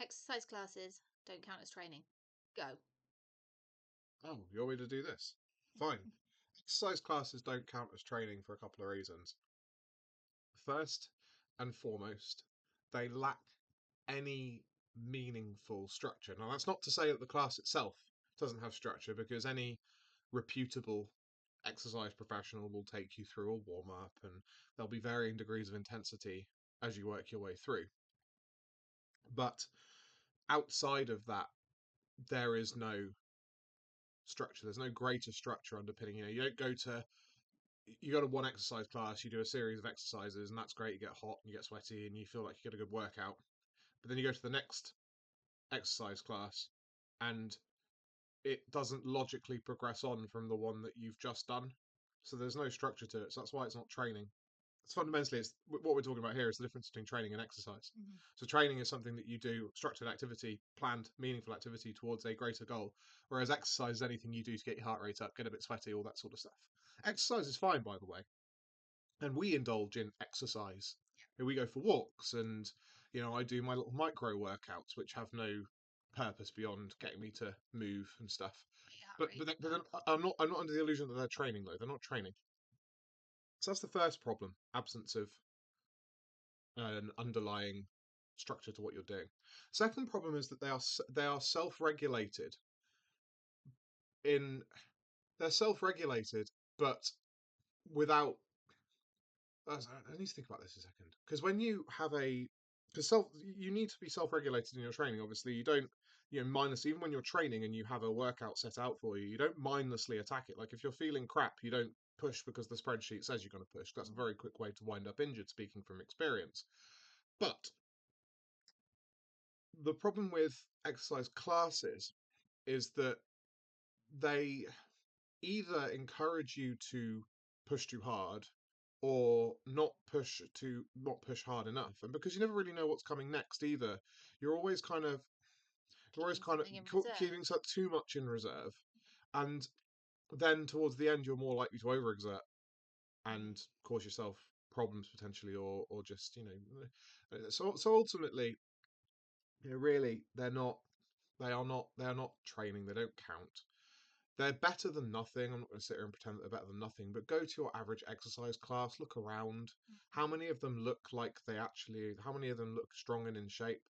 Exercise classes don't count as training. Go. Oh, you want me to do this? Fine. Exercise classes don't count as training for a couple of reasons. First and foremost, they lack any meaningful structure. Now, that's not to say that the class itself doesn't have structure, because any reputable exercise professional will take you through a warm up and there'll be varying degrees of intensity as you work your way through. But outside of that, there is no structure. There's no greater structure underpinning. You don't go to one exercise class, you do a series of exercises, and that's great. You get hot, and you get sweaty, and you feel like you get a good workout. But then you go to the next exercise class, and it doesn't logically progress on from the one that you've just done. So there's no structure to it. So that's why it's not training. It's fundamentally, it's what we're talking about here is the difference between training and exercise. Mm-hmm. So training is something that you do, structured activity, planned, meaningful activity towards a greater goal. Whereas exercise is anything you do to get your heart rate up, get a bit sweaty, all that sort of stuff. Exercise is fine, by the way, and we indulge in exercise. We go for walks, and I do my little micro workouts, which have no purpose beyond getting me to move and stuff. But then I'm not under the illusion that they're training though. They're not training. So that's the first problem: absence of an underlying structure to what you're doing. Second problem is that they are self-regulated. In They're self-regulated, but without I need to think about this a second, because when you have you need to be self-regulated in your training. Obviously, you don't, mindlessly, even when you're training and you have a workout set out for you, you don't mindlessly attack it. Like if you're feeling crap, you don't push because the spreadsheet says you're going to push. That's a very quick way to wind up injured, speaking from experience. But the problem with exercise classes is that they either encourage you to push too hard or not push hard enough. And because you never really know what's coming next either, you're always kind of Keeping something in reserve. keeping too much in reserve, and then towards the end you're more likely to overexert and cause yourself problems potentially, or just so ultimately, really, they are not training. They don't count. They're better than nothing. I'm not going to sit here and pretend that they're better than nothing, but go to your average exercise class, look around. How many of them look like how many of them look strong and in shape?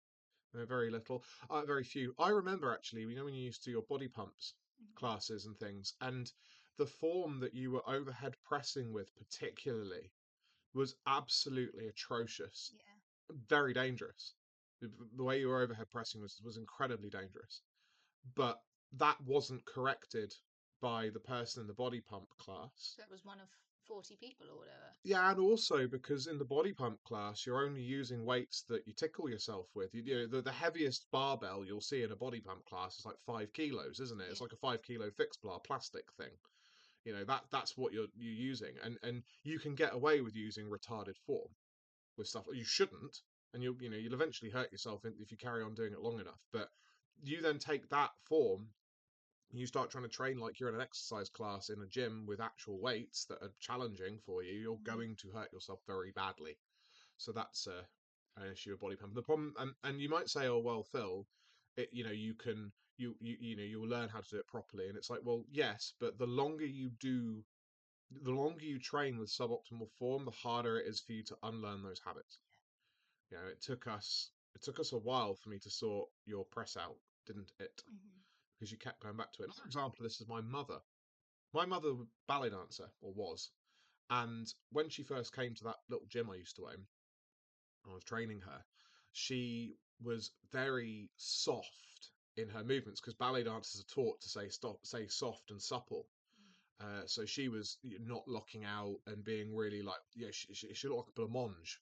Very little. Very few. I remember actually, when you used to your body pumps classes and things, and the form that you were overhead pressing with, particularly, was absolutely atrocious. Yeah. Very dangerous. The way you were overhead pressing was incredibly dangerous. But that wasn't corrected by the person in the body pump class. So it was one of 40 people or whatever. Yeah, and also because in the body pump class, you're only using weights that you tickle yourself with. The heaviest barbell you'll see in a body pump class is like 5 kilos, isn't it? It's Yeah. like a 5 kilo fixed bar plastic thing. That's what you're using, and you can get away with using retarded form with stuff. You shouldn't, and you'll eventually hurt yourself if you carry on doing it long enough. But you then take that form, you start trying to train like you're in an exercise class in a gym with actual weights that are challenging for you, you're going to hurt yourself very badly. So that's an issue of body pump. The problem, and you might say, oh well, Phil, you can you'll learn how to do it properly, and it's like, well, yes, but the longer you train with suboptimal form, the harder it is for you to unlearn those habits. It took us a while for me to sort your press out, didn't it? Because you kept going back to it. Another example of this is my mother. My mother was a ballet dancer, or was, and when she first came to that little gym I used to own, I was training her. She was very soft in her movements because ballet dancers are taught to say soft and supple. So she was not locking out and being really like, she looked like a blancmange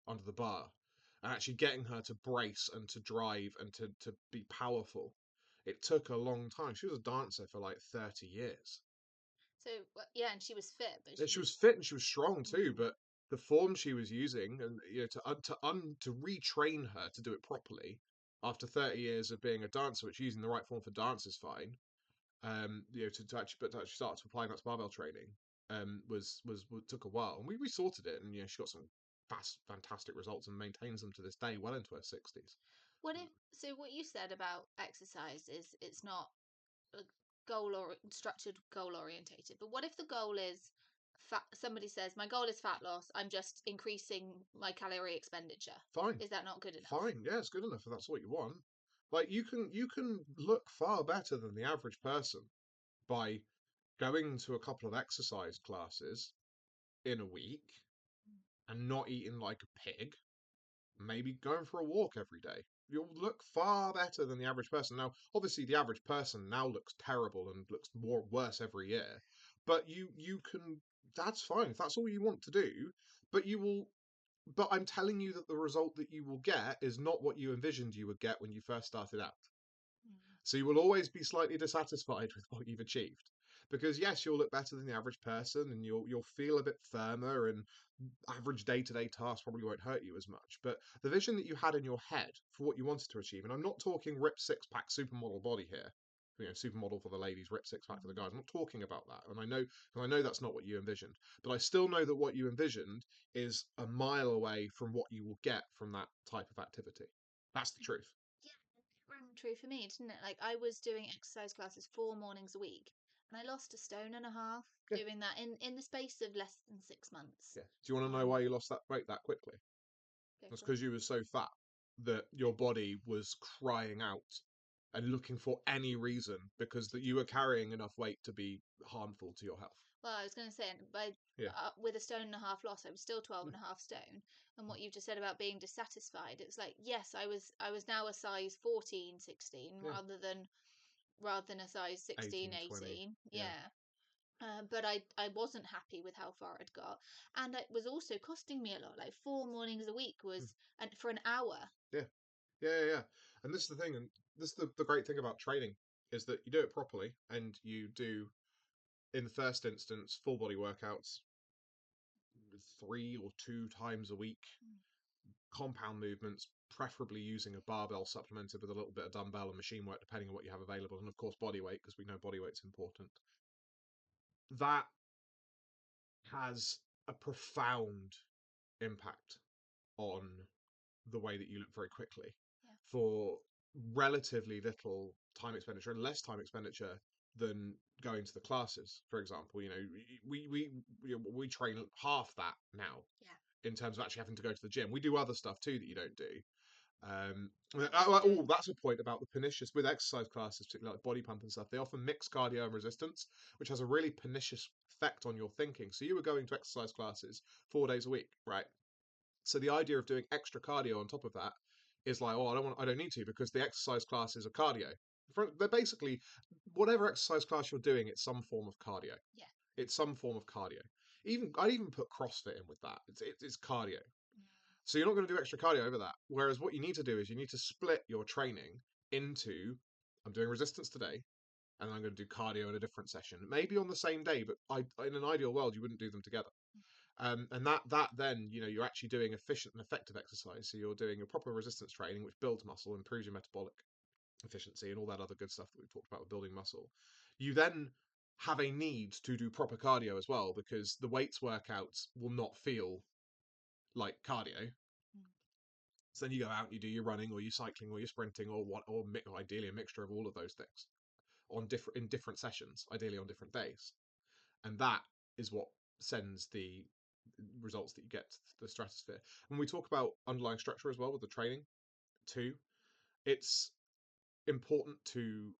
under the bar, and actually getting her to brace and to drive and to be powerful. It took a long time. She was a dancer for like 30 years. So, yeah, and she was fit, but And she was fit and she was strong too, but the form she was using, and to retrain her to do it properly after 30 years of being a dancer, which using the right form for dance is fine. To actually start to applying that to barbell training, was took a while, and we sorted it, and she got some fantastic results and maintains them to this day, well into her 60s. What you said about exercise is it's not a goal or structured goal orientated, but what if the goal is somebody says my goal is fat loss, I'm just increasing my calorie expenditure. Fine. Is that not good enough? Fine. Yeah, it's good enough if that's what you want. Like you can look far better than the average person by going to a couple of exercise classes in a week and not eating like a pig, maybe going for a walk every day. You'll look far better than the average person. Now, obviously, the average person now looks terrible and looks worse every year. But you can. That's fine if that's all you want to do. But you will. But I'm telling you that the result that you will get is not what you envisioned you would get when you first started out. Mm. So you will always be slightly dissatisfied with what you've achieved. Because yes, you'll look better than the average person and you'll feel a bit firmer and average day-to-day tasks probably won't hurt you as much. But the vision that you had in your head for what you wanted to achieve, and I'm not talking rip six-pack supermodel body here, supermodel for the ladies, rip six-pack for the guys. I'm not talking about that. And I know that's not what you envisioned. But I still know that what you envisioned is a mile away from what you will get from that type of activity. That's the truth. Yeah, it rang true for me, didn't it? Like I was doing exercise classes 4 mornings a week, and I lost a stone and a half Yeah. doing that in the space of less than 6 months. Yeah. Do you want to know why you lost that weight that quickly? That's because you were so fat that your body was crying out and looking for any reason because that you were carrying enough weight to be harmful to your health. Well, I was going to say, with a stone and a half loss, I was still 12 and a half stone. And what you've just said about being dissatisfied, it's like, yes, I was now a size 14, 16 Yeah. rather than a size 16, 18, 20. 18. Yeah. Yeah. But I wasn't happy with how far I'd got, and it was also costing me a lot. Like 4 mornings a week was, and for an hour. Yeah. Yeah. And this is the thing, and this is the great thing about training is that you do it properly and you do, in the first instance, full body workouts 3 or 2 times a week, compound movements, preferably using a barbell supplemented with a little bit of dumbbell and machine work, depending on what you have available, and of course body weight, because we know body weight's important. That has a profound impact on the way that you look very quickly for relatively little time expenditure and less time expenditure than going to the classes, for example. We train half that now in terms of actually having to go to the gym. We do other stuff too that you don't do. That's a point about the pernicious with exercise classes, particularly like body pump and stuff. They often mix cardio and resistance, which has a really pernicious effect on your thinking. So you were going to exercise classes 4 days a week, right? So the idea of doing extra cardio on top of that is like, oh, I don't need to because the exercise classes are cardio. They're basically whatever exercise class you're doing, it's some form of cardio. Yeah. It's some form of cardio. I'd even put CrossFit in with that. It's cardio. So you're not going to do extra cardio over that. Whereas what you need to do is you need to split your training into, I'm doing resistance today, and then I'm going to do cardio in a different session. Maybe on the same day, but in an ideal world, you wouldn't do them together. And that then, you're actually doing efficient and effective exercise. So you're doing your proper resistance training, which builds muscle, improves your metabolic efficiency, and all that other good stuff that we've talked about with building muscle. You then have a need to do proper cardio as well, because the weights workouts will not feel like cardio. So then you go out and you do your running or your cycling or your sprinting or ideally a mixture of all of those things in different sessions, ideally on different days. And that is what sends the results that you get to the stratosphere. When we talk about underlying structure as well with the training too, it's important to.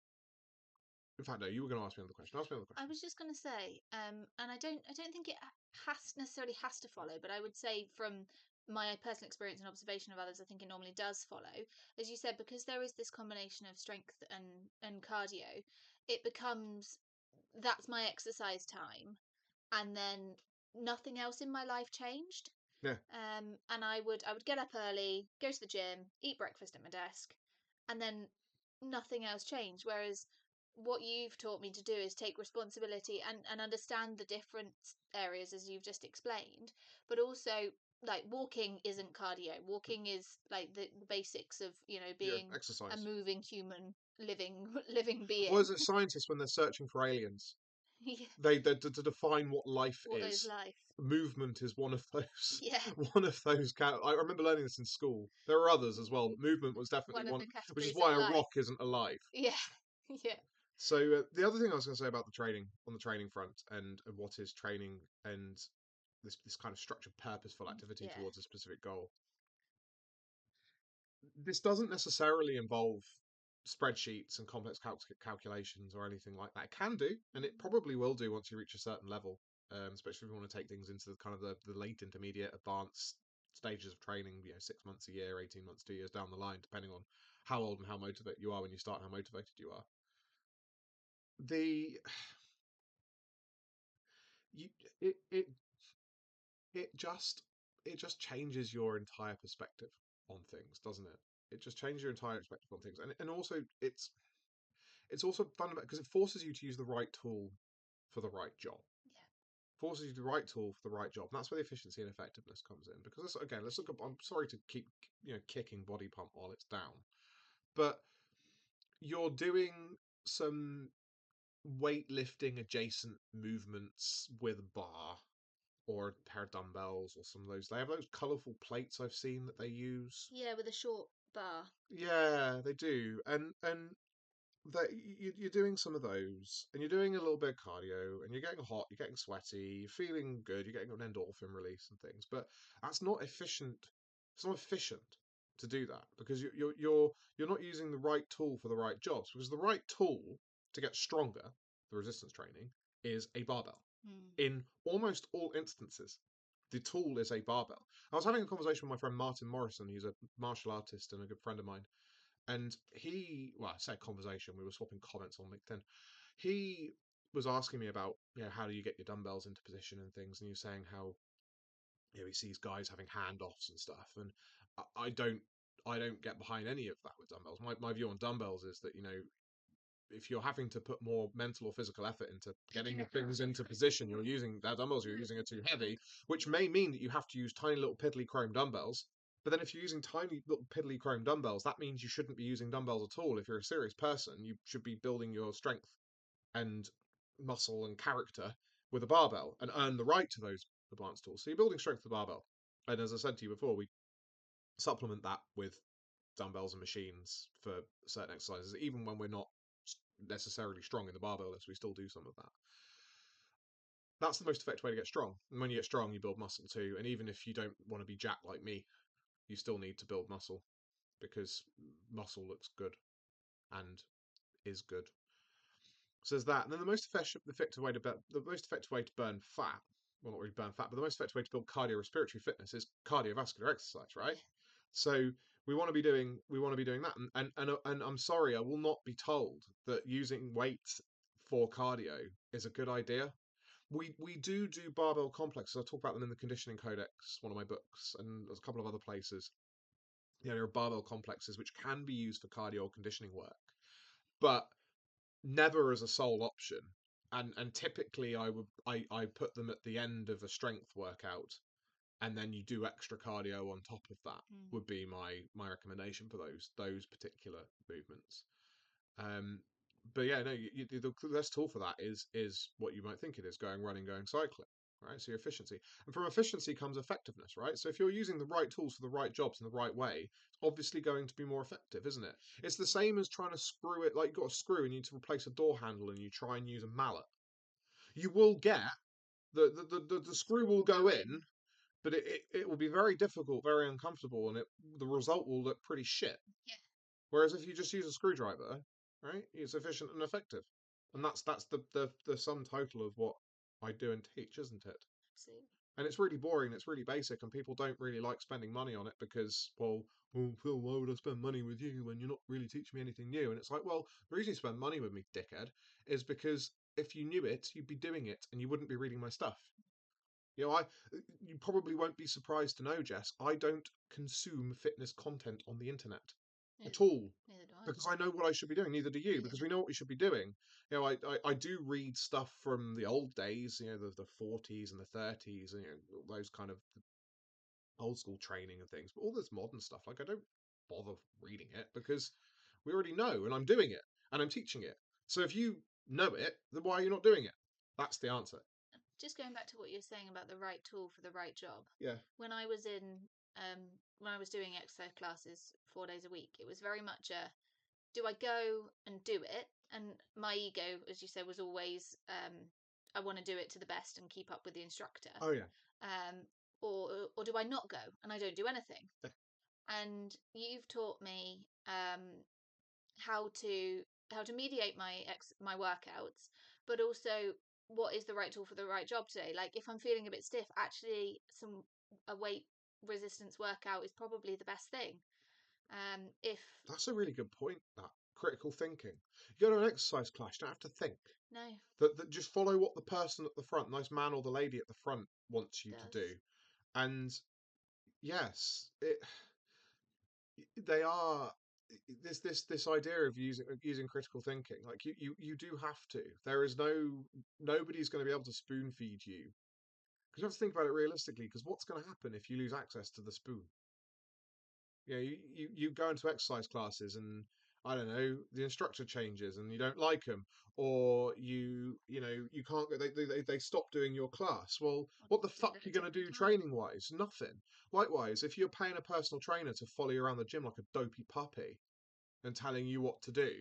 In fact, no, you were going to ask me another question. Ask me another question. I was just going to say, and I don't think it necessarily has to follow, but I would say from my personal experience and observation of others, I think it normally does follow. As you said, because there is this combination of strength and cardio, it becomes that's my exercise time, and then nothing else in my life changed. Yeah. And I would get up early, go to the gym, eat breakfast at my desk, and then nothing else changed. Whereas what you've taught me to do is take responsibility and understand the different areas as you've just explained, but also like walking isn't cardio. Walking is like the basics of being exercise. a moving human living being. Or is it scientists when they're searching for aliens? Yeah. They to define what life What is is. life? Movement is one of those. Yeah. One of those. I remember learning this in school. There are others as well, but movement was definitely One of one, the which is categories of why a life. rock isn't alive. Yeah. Yeah. So the other thing I was going to say about the training on the training front and what is training and this kind of structured, purposeful activity Yeah. towards a specific goal. This doesn't necessarily involve spreadsheets and complex calculations or anything like that. It can do, and it probably will do once you reach a certain level, especially if you want to take things into the kind of the late intermediate, advanced stages of training. 6 months, a year, 18 months, 2 years down the line, depending on how old and how motivated you are when you start, and how motivated you are. The you it it it just it just changes your entire perspective on things, doesn't it? It just changes your entire perspective on things, and also it's also fundamental because it forces you to use the right tool for the right job. Yeah. Forces you the right tool for the right job, and that's where the efficiency and effectiveness comes in. Because again, let's look. I'm sorry to keep kicking body pump while it's down, but you're doing some weightlifting adjacent movements with a bar or a pair of dumbbells or some of those. They have those colourful plates I've seen that they use. Yeah, with a short bar. Yeah, they do, and that you're doing some of those, and you're doing a little bit of cardio, and you're getting hot, you're getting sweaty, you're feeling good, you're getting an endorphin release and things. But that's not efficient. It's not efficient to do that because you're not using the right tool for the right jobs. Because the right tool to get stronger, the resistance training, is a barbell. Mm. In almost all instances, the tool is a barbell. I was having a conversation with my friend Martin Morrison. He's a martial artist and a good friend of mine, and well, I said conversation, we were swapping comments on LinkedIn. He was asking me about, how do you get your dumbbells into position and things, and he was saying how, he sees guys having handoffs and stuff, and I don't, I don't get behind any of that with dumbbells. My view on dumbbells is that, if you're having to put more mental or physical effort into getting the things into position, you're using that dumbbells, you're using it too heavy, which may mean that you have to use tiny little piddly chrome dumbbells. But then if you're using tiny little piddly chrome dumbbells, that means you shouldn't be using dumbbells at all. If you're a serious person, you should be building your strength and muscle and character with a barbell and earn the right to those advanced tools. So you're building strength with a barbell. And as I said to you before, we supplement that with dumbbells and machines for certain exercises, even when we're not necessarily strong in the barbell lifts, we still do some of that. That's the most effective way to get strong. And when you get strong, you build muscle too. And even if you don't want to be jacked like me, you still need to build muscle because muscle looks good and is good. So there's that. And then the most effective way to burn fat, well, not really burn fat, but the most effective way to build cardiorespiratory fitness is cardiovascular exercise, right? So we want to be doing that, and I'm sorry, I will not be told that using weights for cardio is a good idea. We do barbell complexes. I talk about them in the Conditioning Codex, one of my books, and there's a couple of other places. There are barbell complexes which can be used for cardio conditioning work, but never as a sole option. And typically I put them at the end of a strength workout, and then you do extra cardio on top of that. Mm. Would be my recommendation for those particular movements. Um, but yeah, no, the best tool for that is what you might think it is: going running, going cycling. Right, so your efficiency, and from efficiency comes effectiveness, right? So if you're using the right tools for the right jobs in the right way, it's obviously going to be more effective, isn't it? It's the same as trying to screw it, like you've got a screw and you need to replace a door handle and you try and use a mallet. You will get the screw will go in, but it will be very difficult, very uncomfortable, and the result will look pretty shit. Yeah. Whereas if you just use a screwdriver, right, it's efficient and effective, and that's the sum total of what I do and teach, isn't it? Absolutely. And it's really boring, it's really basic, and people don't really like spending money on it because, well, Phil, why would I spend money with you when you're not really teaching me anything new? And it's like, well, the reason you spend money with me, dickhead, is because if you knew it, you'd be doing it, and you wouldn't be reading my stuff. You probably won't be surprised to know, Jess, I don't consume fitness content on the internet Neither, at all neither do I. because I know what I should be doing. Neither do you, because we know what we should be doing. I do read stuff from the old days, the 40s and the 30s, and those kind of old school training and things. But all this modern stuff, like I don't bother reading it because we already know, and I'm doing it and I'm teaching it. So if you know it, then why are you not doing it? That's the answer. Just going back to what you're saying about the right tool for the right job. Yeah. When I was in when I was doing exercise classes 4 days a week, it was very much a do I go and do it? And my ego, as you said, was always I want to do it to the best and keep up with the instructor. Oh yeah. Um, or do I not go and I don't do anything? Yeah. And you've taught me how to mediate my workouts, but also what is the right tool for the right job today. Like if I'm feeling a bit stiff, actually some a weight resistance workout is probably the best thing. If That's a really good point. That critical thinking. You go to an exercise class, you don't have to think. No, That just follow what the person at the front, nice man or the lady at the front, wants you to does. do. And yes, they are this idea of using critical thinking. Like you do have to. There is nobody's going to be able to spoon feed you because you have to think about it realistically. Because what's going to happen if you lose access to the spoon? You go into exercise classes and I don't know, the instructor changes and you don't like them, or you can't go. They stop doing your class. Well, Or what the do fuck it are at a you gonna different do time. training wise? Nothing. Likewise, if you're paying a personal trainer to follow you around the gym like a dopey puppy and telling you what to do,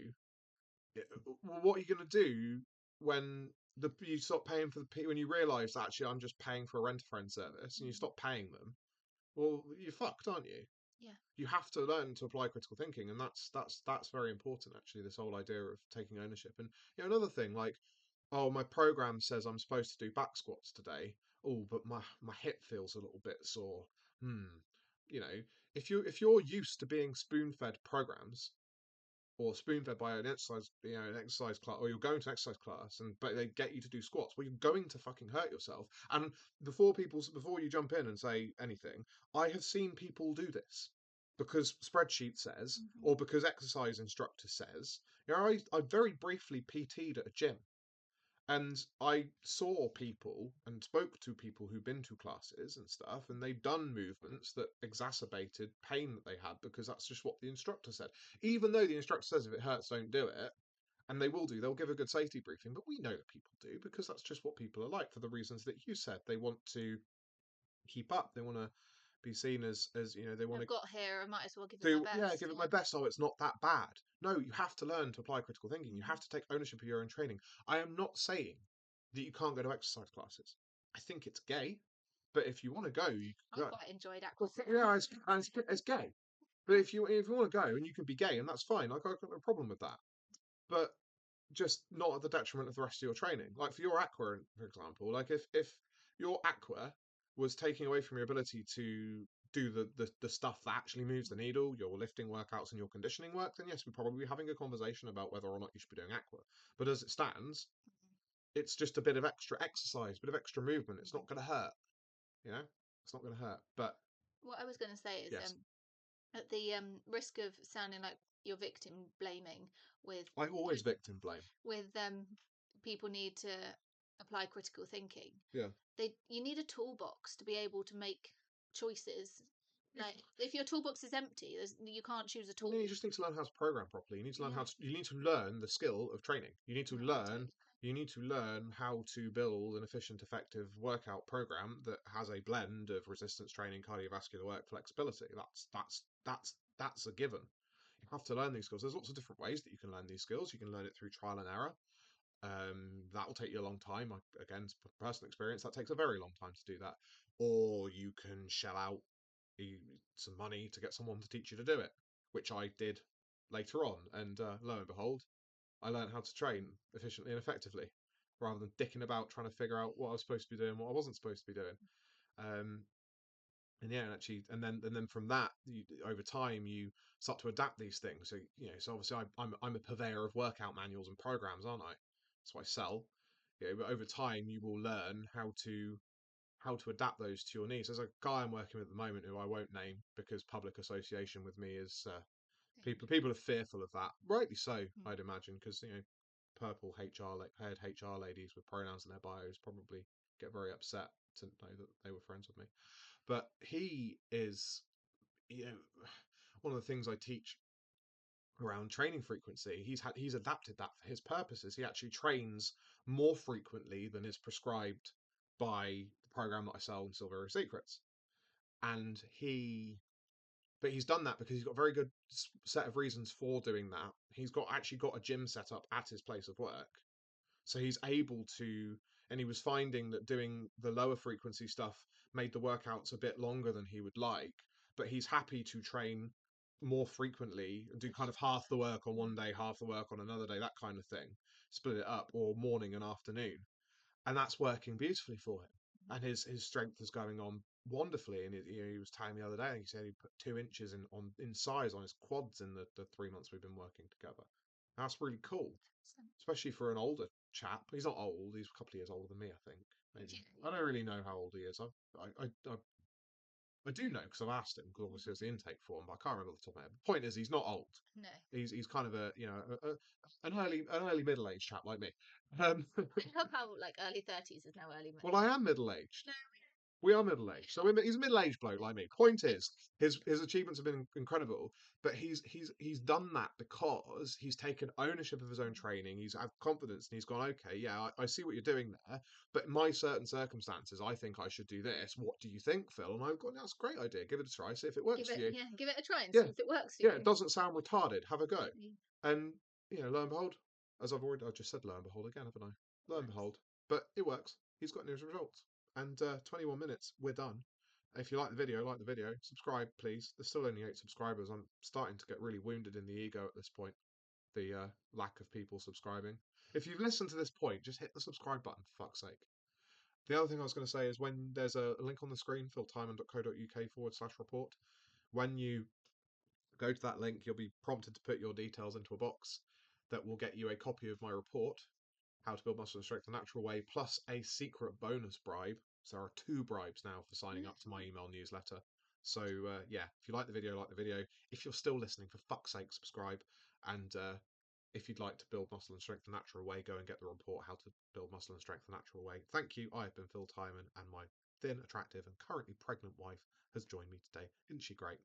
what are you gonna do when you stop paying for when you realise actually I'm just paying for a rent-a-friend service and you Mm. stop paying them? Well, you're fucked, aren't you? Yeah. You have to learn to apply critical thinking, and that's very important actually. This whole idea of taking ownership, and another thing like, oh, my program says I'm supposed to do back squats today. Oh, but my hip feels a little bit sore. Hmm. You know, if you're used to being spoon fed programs or spoon fed by an exercise class, or you're going to an exercise class, and but they get you to do squats, well, you're going to fucking hurt yourself. And before you jump in and say anything, I have seen people do this because spreadsheet says, Hmm. or because exercise instructor says. I very briefly PT'd at a gym, and I saw people and spoke to people who'd been to classes and stuff, and they'd done movements that exacerbated pain that they had because that's just what the instructor said. Even though the instructor says if it hurts, don't do it, and they will do, they'll give a good safety briefing, but we know that people do because that's just what people are like for the reasons that you said. They want to keep up, they want to be seen as they want I've to got here. I might as well give it my do, yeah, best. give it Yeah. my best. Oh, it's not that bad. No, you have to learn to apply critical thinking. You Hmm. have to take ownership of your own training. I am not saying that you can't go to exercise classes. I think it's gay, but if you want to go, you I can go. quite enjoyed Well, aqua. yeah, it's gay. But if you want to go and you can be gay and that's fine, like I've got no problem with that. But just not at the detriment of the rest of your training. Like for your aqua, for example, like if your aqua was taking away from your ability to do the stuff that actually moves the needle, your lifting workouts and your conditioning work, then yes, we're probably having a conversation about whether or not you should be doing aqua. But as it stands, it's just a bit of extra exercise, bit of extra movement. It's not Hmm. going to hurt, you know. It's not going to hurt. But What I was going to say is, yes, at the risk of sounding like you're victim blaming with I always victim blame. with people need to apply critical thinking. Yeah. You need a toolbox to be able to make choices. Like if your toolbox is empty, you can't choose a Well, tool. you just need to learn how to program properly. You need to learn Yeah. you need to learn the skill of training. No, totally. You need to learn how to build an efficient, effective workout program that has a blend of resistance training, cardiovascular work, flexibility. That's a given. You have to learn these skills. There's lots of different ways that you can learn these skills. You can learn it through trial and error. That will take you a long time. Again, personal experience, that takes a very long time to do that. Or you can shell out some money to get someone to teach you to do it, which I did later on. And lo and behold, I learned how to train efficiently and effectively rather than dicking about trying to figure out what I was supposed to be doing, what I wasn't supposed to be doing. Um, and yeah, actually, and then from that, over time, you start to adapt these things. So obviously, I'm a purveyor of workout manuals and programs, aren't I? That's what I sell. But over time, you will learn how to adapt those to your needs. There's a guy I'm working with at the moment who I won't name because public association with me is people are fearful of that. Rightly so, Hmm. I'd imagine, because purple haired HR ladies with pronouns in their bios probably get very upset to know that they were friends with me. But he is, you know, one of the things I teach. around training frequency. He's adapted that for his purposes. He actually trains more frequently than is prescribed by the program that I sell in Silver Secrets. And he's done that because he's got a very good set of reasons for doing that. He's actually got a gym set up at his place of work. So he's able to, and he was finding that doing the lower frequency stuff made the workouts a bit longer than he would like, but he's happy to train more frequently and do kind of half the work on one day, half the work on another day, that kind of thing, split it up, or morning and afternoon. And that's working beautifully for him. And his strength is going on wonderfully. And he was telling me the other day, he said he put 2 inches in size on his quads in the 3 months we've been working together. That's really cool, especially for an older chap. He's not old. He's a couple of years older than me, I think. Maybe. I don't really know how old he is. I do know because I've asked him because obviously there's the intake form, but I can't remember off the top of my head. The point is, he's not old. No. He's kind of an early middle aged chap like me. Um, I love how like early 30s is now early. well, I am middle aged. We are middle aged, so he's a middle aged bloke like me. Point is, his achievements have been incredible, but he's done that because he's taken ownership of his own training. He's had confidence, and he's gone, okay, yeah, I see what you're doing there, but in my certain circumstances, I think I should do this. What do you think, Phil? And I've gone, that's a great idea. Give it a try, see if it works for you. Give it a try and see Yeah, if it works for yeah, you. it doesn't sound retarded. Have a go, and lo and behold, as I just said, lo and behold again, haven't I? Lo and behold, but it works. He's got his results. And 21 minutes, we're done. If you like the video, subscribe, please. There's still only 8 subscribers. I'm starting to get really wounded in the ego at this point. The lack of people subscribing. If you've listened to this point, just hit the subscribe button, for fuck's sake. The other thing I was going to say is when there's a link on the screen, philtyman.co.uk/report, when you go to that link, you'll be prompted to put your details into a box that will get you a copy of my report, How to Build Muscle and Strength the Natural Way, plus a secret bonus bribe. So there are 2 bribes now for signing up to my email newsletter. So yeah, if you like the video, like the video. If you're still listening, for fuck's sake, subscribe. And if you'd like to build muscle and strength the natural way, go and get the report, How to Build Muscle and Strength the Natural Way. Thank you. I have been Phil Tyman, and my thin, attractive, and currently pregnant wife has joined me today. Isn't she great?